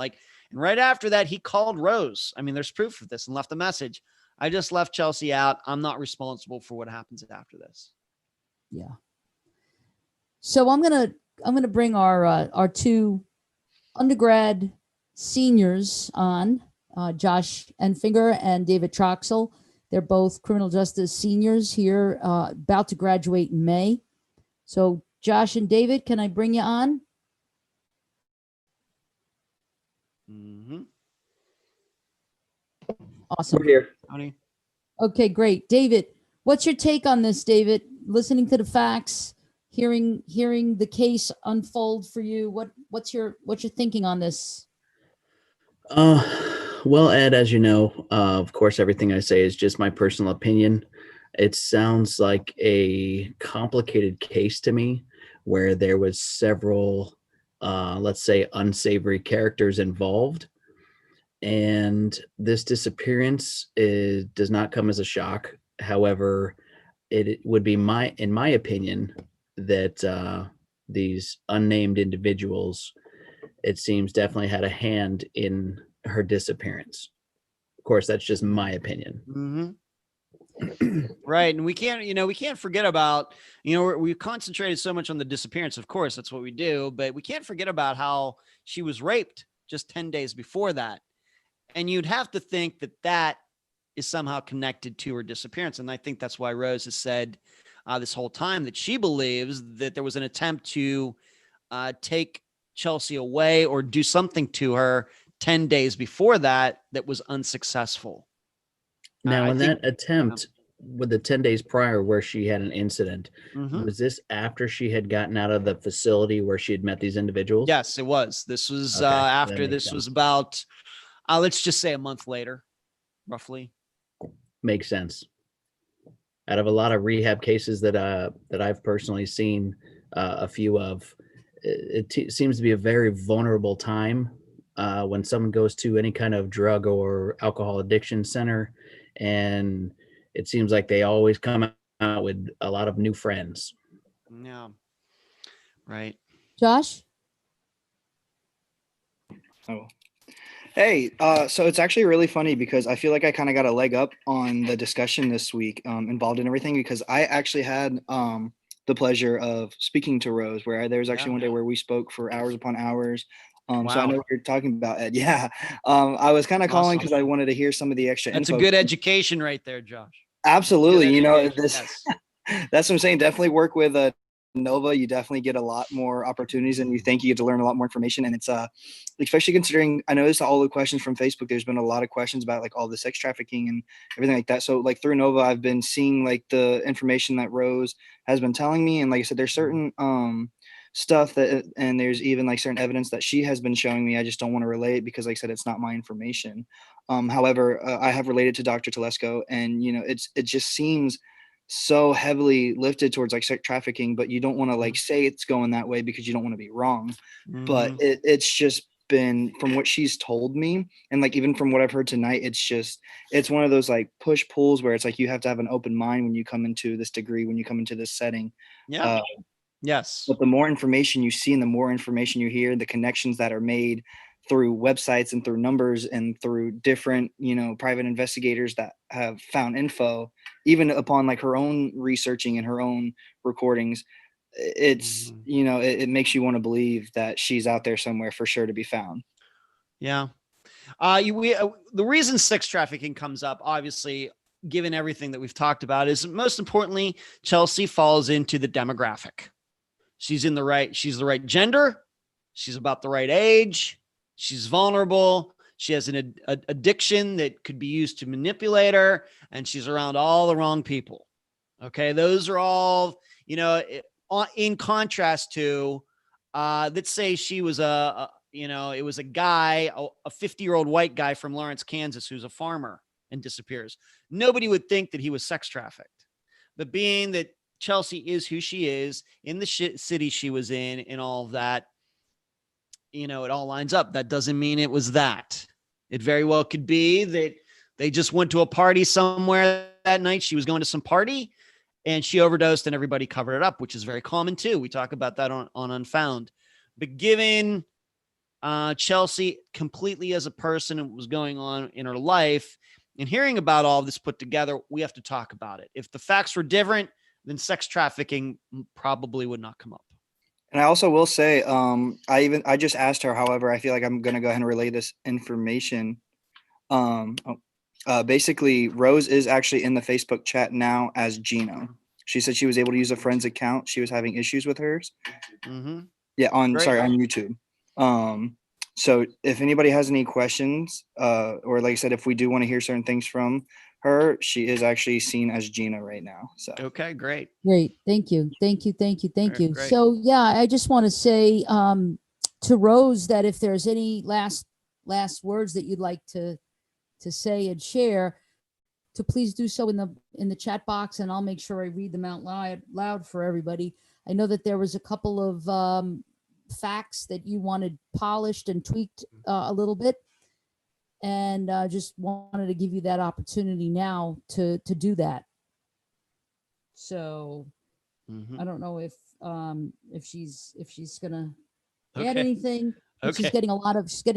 right after that, he called Rose. I mean, there's proof of this, and left a message. I just left Chelsea out. I'm not responsible for what happens after this. Yeah. So I'm gonna bring our two undergrad seniors on, Josh Enfinger and David Troxel. They're both criminal justice seniors here, about to graduate in May. So Josh and David, can I bring you on? Mm-hmm. Awesome. We're here. Honey. Okay, great. David, what's your take on this, David? Listening to the facts, hearing the case unfold for you, what's your thinking on this? Well, Ed, as you know, of course, everything I say is just my personal opinion. It sounds like a complicated case to me, where there was several, let's say, unsavory characters involved. And this disappearance does not come as a shock. However, it would be in my opinion, that these unnamed individuals, it seems, definitely had a hand in her disappearance. Of course, that's just my opinion. Mm-hmm. Right. And we can't forget about, we've concentrated so much on the disappearance. Of course, that's what we do, but we can't forget about how she was raped just 10 days before that. And you'd have to think that is somehow connected to her disappearance. And I think that's why Rose has said this whole time that she believes that there was an attempt to take Chelsea away or do something to her 10 days before that was unsuccessful. Now, in that attempt with the 10 days prior where she had an incident, was this after she had gotten out of the facility where she had met these individuals? Yes, it was. This was after. This was about, let's just say, a month later, roughly. Makes sense. Out of a lot of rehab cases that I've personally seen a few of, it seems to be a very vulnerable time when someone goes to any kind of drug or alcohol addiction center, and it seems like they always come out with a lot of new friends. Yeah. Right. Josh? Oh. Hey, so it's actually really funny because I feel like I kind of got a leg up on the discussion this week involved in everything, because I actually had the pleasure of speaking to Rose, where there was actually one day where we spoke for hours upon hours. Wow. So I know what you're talking about, Ed. Yeah. I was kind of calling because I wanted to hear some of the extra That's info. a good education right there, Josh. Absolutely. Yes. That's what I'm saying. Definitely work with Nova. You definitely get a lot more opportunities and you think. You get to learn a lot more information. And it's especially considering, I noticed all the questions from Facebook, there's been a lot of questions about like all the sex trafficking and everything like that. So like through Nova, I've been seeing like the information that Rose has been telling me. And like I said, there's certain stuff that, and there's even like certain evidence that she has been showing me. I just don't want to relate because, like I said, it's not my information. However, I have related to Dr. Telesco, and it just seems so heavily lifted towards like sex trafficking, but you don't want to like say it's going that way because you don't want to be wrong. But it's just been, from what she's told me, and like even from what I've heard tonight, it's one of those like push pulls where it's like you have to have an open mind when you come into this degree, when you come into this setting. Yes. But the more information you see and the more information you hear, the connections that are made through websites and through numbers and through different, private investigators that have found info, even upon like her own researching and her own recordings, it's, it makes you want to believe that she's out there somewhere for sure to be found. Yeah. The reason sex trafficking comes up, obviously, given everything that we've talked about, is most importantly, Chelsea falls into the demographic. She's the right gender. She's about the right age. She's vulnerable. She has an addiction that could be used to manipulate her, and she's around all the wrong people. Okay. Those are all, in contrast to, let's say she was it was a guy, a 50-year-old white guy from Lawrence, Kansas, who's a farmer and disappears. Nobody would think that he was sex trafficked, but being that Chelsea is who she is in the city she was in and all of that, it all lines up. That doesn't mean it was that. It very well could be that they just went to a party somewhere that night. She was going to some party and she overdosed and everybody covered it up, which is very common too. We talk about that on Unfound. But given Chelsea completely as a person and what was going on in her life and hearing about all of this put together, we have to talk about it. If the facts were different, then sex trafficking probably would not come up. And I also will say, I just asked her, however, I feel like I'm going to go ahead and relay this information. Basically, Rose is actually in the Facebook chat now as Gino. She said she was able to use a friend's account. She was having issues with hers. Mm-hmm. Yeah, on YouTube. So if anybody has any questions, or like I said, if we do want to hear certain things from her, she is actually seen as Gina right now. So okay, great. Thank you. Great. So yeah, I just want to say to Rose that if there's any last words that you'd like to say and share, to please do so in the chat box, and I'll make sure I read them out loud for everybody. I know that there was a couple of facts that you wanted polished and tweaked a little bit, and just wanted to give you that opportunity now to do that. So I don't know if she's gonna add anything. Okay. She's getting a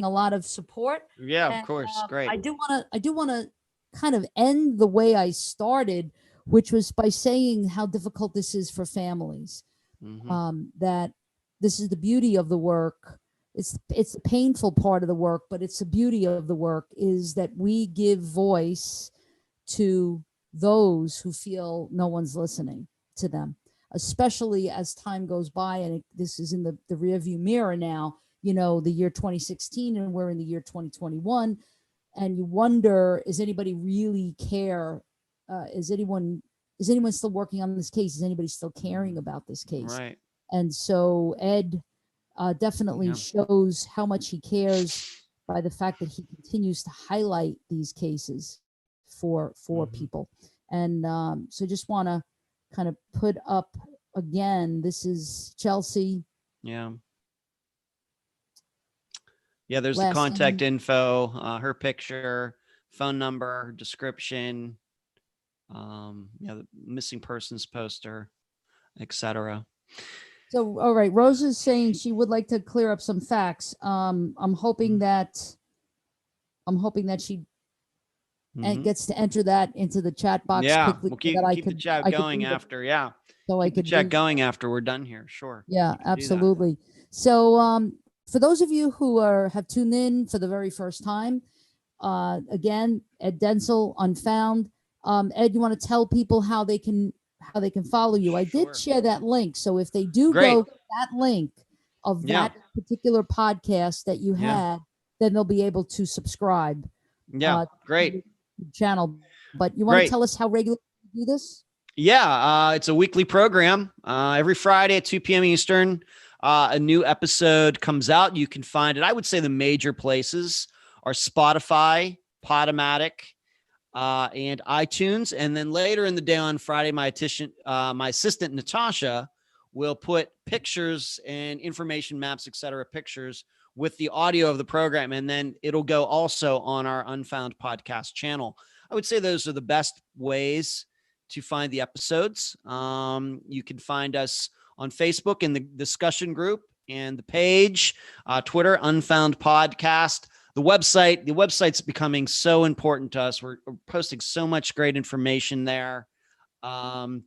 lot of support. Yeah, of course. Great. I do want to kind of end the way I started, which was by saying how difficult this is for families. That this is the beauty of the work. It's the painful part of the work, but it's the beauty of the work is that we give voice to those who feel no one's listening to them, especially as time goes by. And this is in the rearview mirror now, the year 2016, and we're in the year 2021. And you wonder, is anybody really care? Is anyone still working on this case? Is anybody still caring about this case? Right. And so Ed definitely shows how much he cares by the fact that he continues to highlight these cases for people. And so just want to kind of put up again, this is Chelsea. Yeah. Yeah, there's the contact info, her picture, phone number, description, the missing persons poster, etc. So, all right, Rose is saying she would like to clear up some facts. I'm hoping that she gets to enter that into the chat box quickly. We'll keep the chat going after. Yeah. So I could chat going after we're done here. Sure. Yeah, absolutely. So, for those of you who have tuned in for the very first time, again, Ed Dentzel, Unfound. Ed, you want to tell people how they can follow you? I did share that link, so if they do go to that link of that particular podcast that you had, then they'll be able to subscribe. Yeah, great. To the channel. But you want to tell us how regularly you do this? Yeah, it's a weekly program. Every Friday at 2 p.m. Eastern. A new episode comes out. You can find it. I would say the major places are Spotify, Podomatic, and iTunes. And then later in the day on Friday, my assistant Natasha will put pictures and information maps, etc., pictures with the audio of the program. And then it'll go also on our Unfound Podcast channel. I would say those are the best ways to find the episodes. You can find us on Facebook in the discussion group and the page, Twitter, Unfound Podcast. The website's becoming so important to us. We're posting so much great information there. The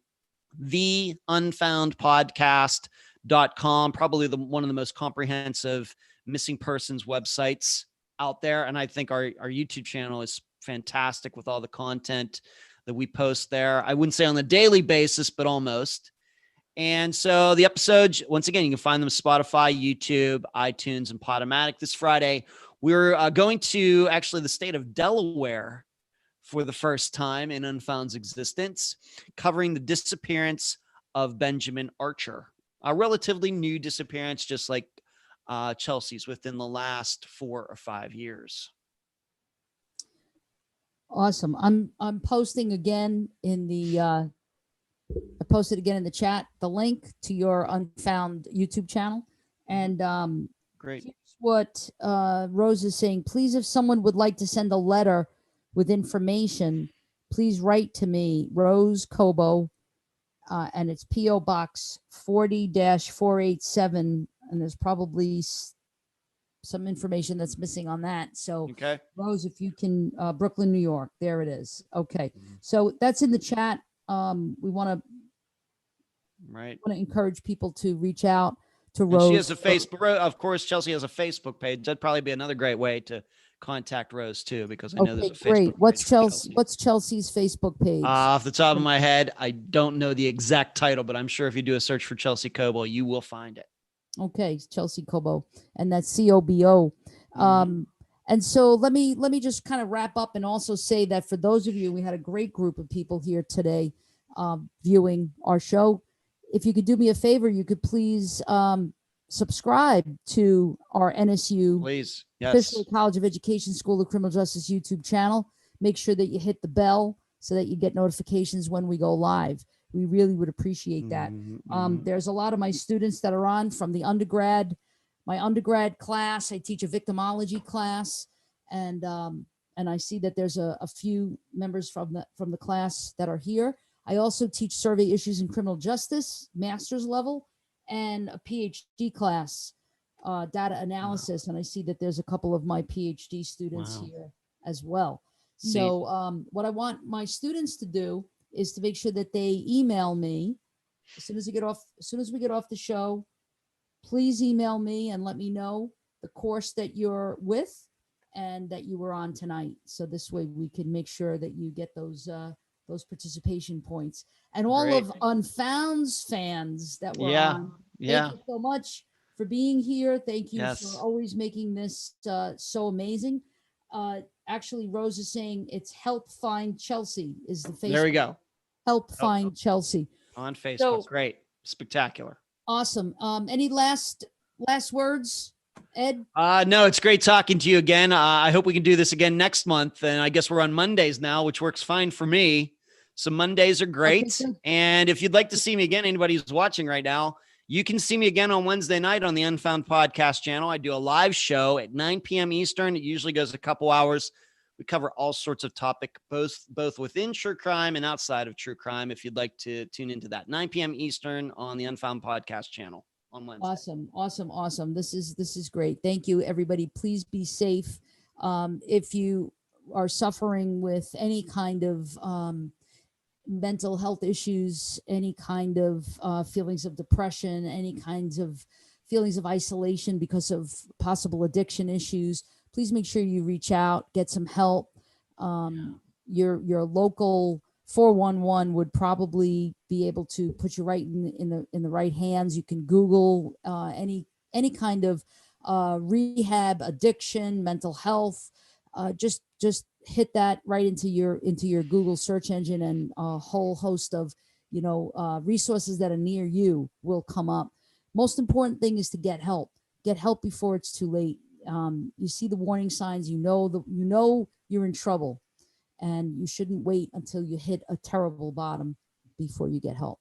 unfoundpodcast.com, probably one of the most comprehensive missing persons websites out there. And I think our YouTube channel is fantastic with all the content that we post there. I wouldn't say on a daily basis, but almost. And so the episodes, once again, you can find them Spotify, YouTube, iTunes, and Podomatic. This Friday, we're going to actually the state of Delaware for the first time in Unfound's existence, covering the disappearance of Benjamin Archer, a relatively new disappearance, just like Chelsea's within the last 4 or 5 years. Awesome. I'm posting again in the I posted again in the chat the link to your Unfound YouTube channel. And great. Here's what Rose is saying. Please, if someone would like to send a letter with information, please write to me, Rose Cobo, and it's P.O. Box 40-487, and there's probably some information that's missing on that. So, okay. Rose, if you can, Brooklyn, New York, there it is. Okay, so that's in the chat. We want to encourage people to reach out to Rose. And she has a Facebook. Of course, Chelsea has a Facebook page. That'd probably be another great way to contact Rose too, because I know there's a Facebook great. page. What's Chelsea's Facebook page? Off the top of my head, I don't know the exact title, but I'm sure if you do a search for Chelsea Cobo, you will find it. Okay, Chelsea Cobo, and that's COBO. And so let me just kind of wrap up and also say that for those of you, we had a great group of people here today viewing our show. If you could do me a favor, you could please subscribe to our NSU, please, yes, Official College of Education School of Criminal Justice YouTube channel. Make sure that you hit the bell so that you get notifications when we go live. We really would appreciate that. There's a lot of my students that are on from the undergrad, my undergrad class. I teach a victimology class, and I see that there's a few members from the class that are here. I also teach survey issues in criminal justice, master's level, and a PhD class, data analysis. And I see that there's a couple of my PhD students here as well. So what I want my students to do is to make sure that they email me as soon as we get off the show. Please email me and let me know the course that you're with and that you were on tonight. So this way we can make sure that you get those participation points. And all of Unfound's fans that were on, thank you so much for being here. Thank you for always making this so amazing. Actually, Rose is saying it's Help Find Chelsea is the Facebook. There we go. Help Find Chelsea on Facebook. So, great, spectacular, awesome. Any last words, Ed? No, it's great talking to you again. I hope we can do this again next month. And I guess we're on Mondays now, which works fine for me. So Mondays are great. Okay, and if you'd like to see me again, anybody who's watching right now, you can see me again on Wednesday night on the Unfound Podcast Channel. I do a live show at 9 p.m. Eastern. It usually goes a couple hours. We cover all sorts of topic, both within true crime and outside of true crime. If you'd like to tune into that, 9 p.m. Eastern on the Unfound Podcast Channel on Wednesday. Awesome. This is great. Thank you, everybody. Please be safe. If you are suffering with any kind of mental health issues, any kind of feelings of depression, any kinds of feelings of isolation because of possible addiction issues, please make sure you reach out, get some help. Your local 411 would probably be able to put you right in the right hands. You can Google any kind of rehab, addiction, mental health. Just hit that right into your Google search engine, and a whole host of resources that are near you will come up. Most important thing is to get help. Get help before it's too late. You see the warning signs, you know you're in trouble, and you shouldn't wait until you hit a terrible bottom before you get help.